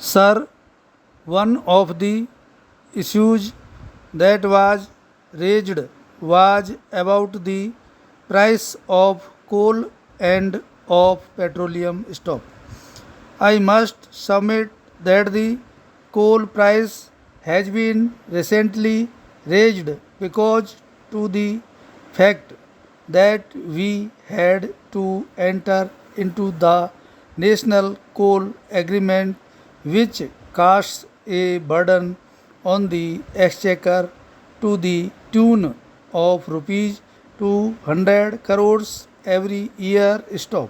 Sir, one of the issues that was raised was about the price of coal and of petroleum stock. I must submit that the coal price has been recently raised because to the fact that we had to enter into the national coal agreement which casts a burden on the exchequer to the tune of rupees 200 crores every year stop.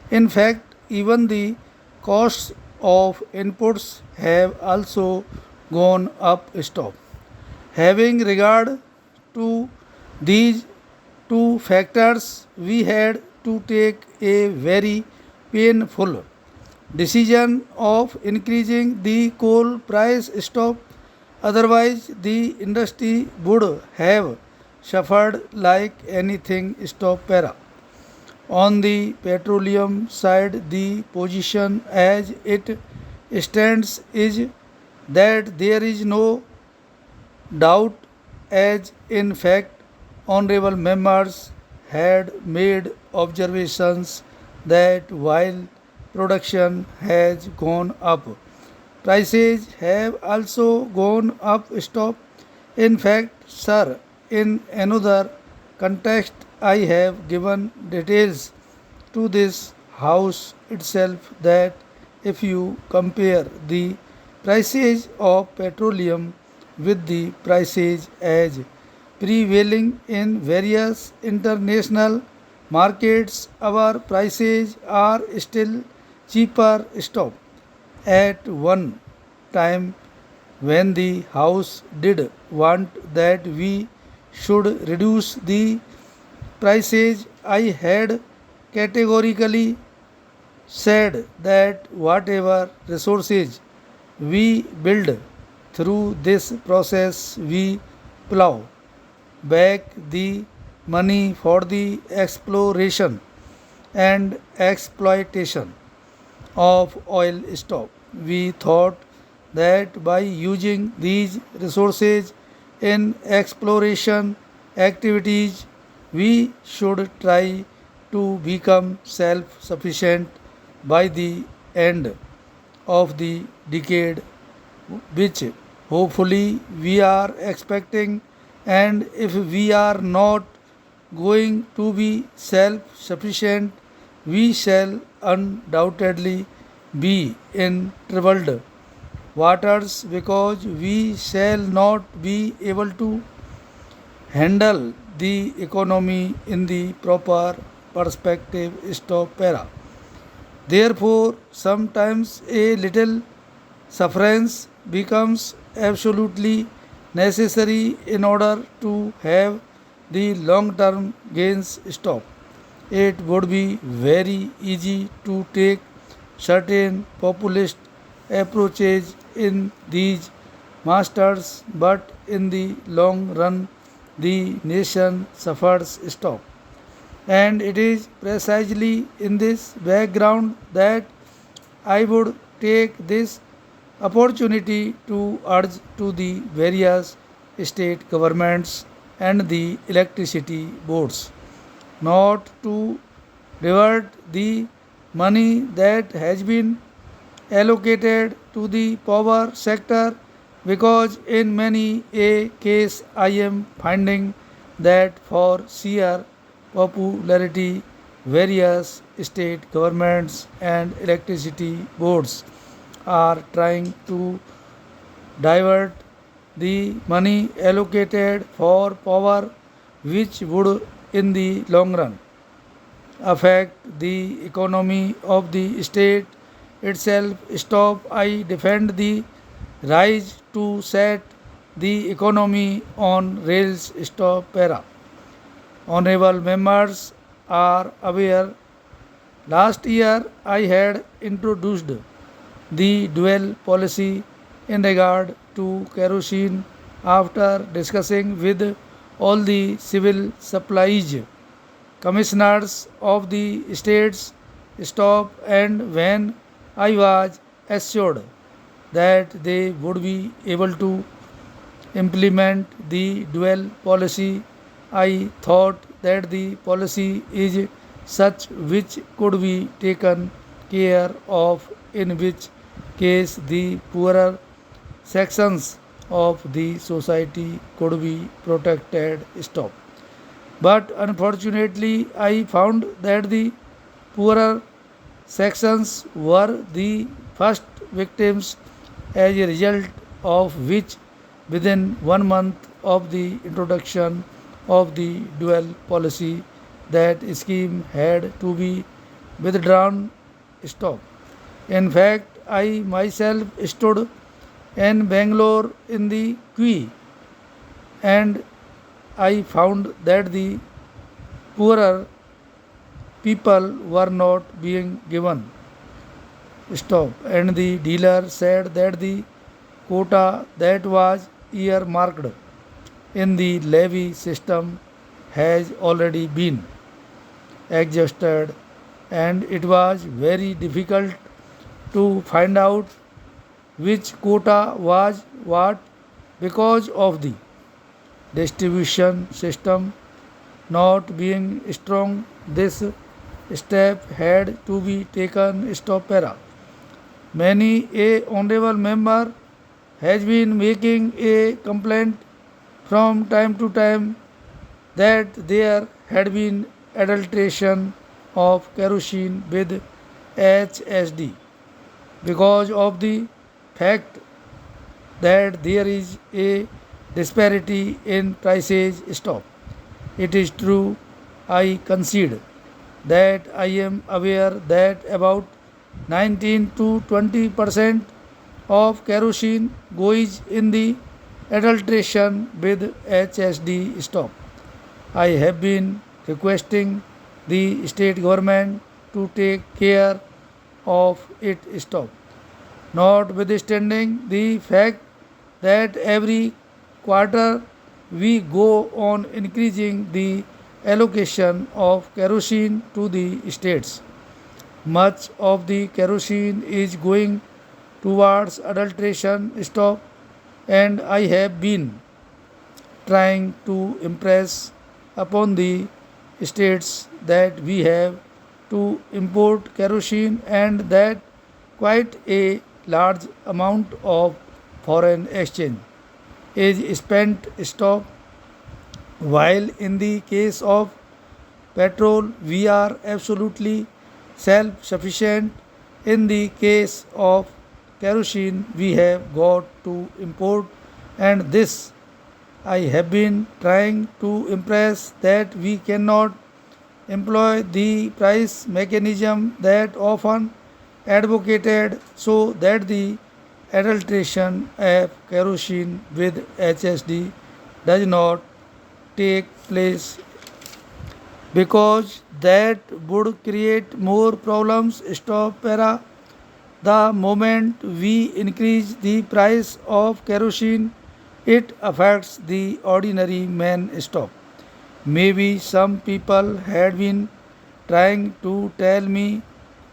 In fact, even the costs of inputs have also gone up stop. Having regard to these two factors, we had to take a very painful decision of increasing the coal price stop. Otherwise, the industry would have suffered like anything stop para. On the petroleum side, the position as it stands is that there is no doubt, as in fact, honorable members had made observations that while production has gone up, prices have also gone up. Stop. In fact, sir, in another context, I have given details to this house itself that if you compare the prices of petroleum with the prices as prevailing in various international markets, our prices are still cheaper. Stop. At one time when the house did want that we should reduce the prices, I had categorically said that whatever resources we build through this process, we plow back the money for the exploration and exploitation of oil stock. We thought that by using these resources in exploration activities, we should try to become self sufficient by the end of the decade, which hopefully we are expecting. And if we are not going to be self sufficient, we shall undoubtedly be in troubled waters because we shall not be able to handle the economy in the proper perspective. Stop para. Therefore, sometimes a little sufferance becomes absolutely necessary in order to have the long term gains. Stop. It would be very easy to take certain populist approaches in these masters, but in the long run, the nation suffers. Stop. And it is precisely in this background that I would take this opportunity to urge to the various state governments and the electricity boards not to divert the money that has been allocated to the power sector because in many a case I am finding that for sheer popularity various state governments and electricity boards are trying to divert the money allocated for power which would in the long run affect the economy of the state itself. Stop. I defend the rise to set the economy on rails. Stop para. Honorable members are aware last year I had introduced the dual policy in regard to kerosene after discussing with all the civil supplies commissioners of the states. Stop. And when I was assured that they would be able to implement the dual policy. I thought that the policy is such which could be taken care of, in which case the poorer sections of the society could be protected. Stop. But unfortunately, I found that the poorer sections were the first victims, as a result of which, within 1 month of the introduction of the dual policy, that scheme had to be withdrawn. Stop. In fact, I myself stood in Bangalore in the queue, and I found that the poorer people were not being given. Stop. And the dealer said that the quota that was earmarked in the levy system has already been exhausted, and it was very difficult to find out which quota was what because of the distribution system not being strong. This step had to be taken. Stop para. Many a honorable member has been making a complaint from time to time that there had been adulteration of kerosene with HSD because of the fact that there is a disparity in prices. Stop. It is true, I concede that I am aware that about 19 to 20% of kerosene goes in the adulteration with HSD. Stop. I have been requesting the state government to take care of it. Stop. Notwithstanding the fact that every quarter we go on increasing the allocation of kerosene to the states. Much of the kerosene is going towards adulteration. Stop. And I have been trying to impress upon the states that we have to import kerosene and that quite a large amount of foreign exchange is spent. Stop. While in the case of petrol we are absolutely self sufficient, in the case of kerosene we have got to import, and this I have been trying to impress that we cannot employ the price mechanism that often advocated so that the adulteration of kerosene with HSD does not take place, because that would create more problems. Stop para. The moment we increase the price of kerosene, it affects the ordinary man. Stop. Maybe some people had been trying to tell me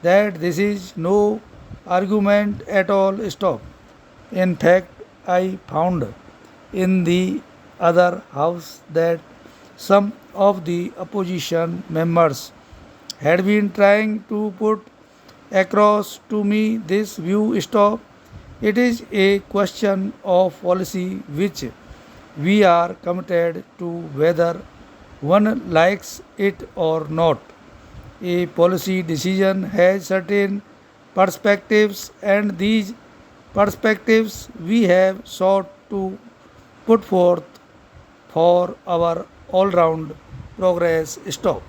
that this is no argument at all. Stop. In fact, I found in the other house that some of the opposition members had been trying to put across to me this view. Stop. It is a question of policy which we are committed to, whether one likes it or not. A policy decision has certain perspectives, and these perspectives we have sought to put forth for our all round progress. Stop.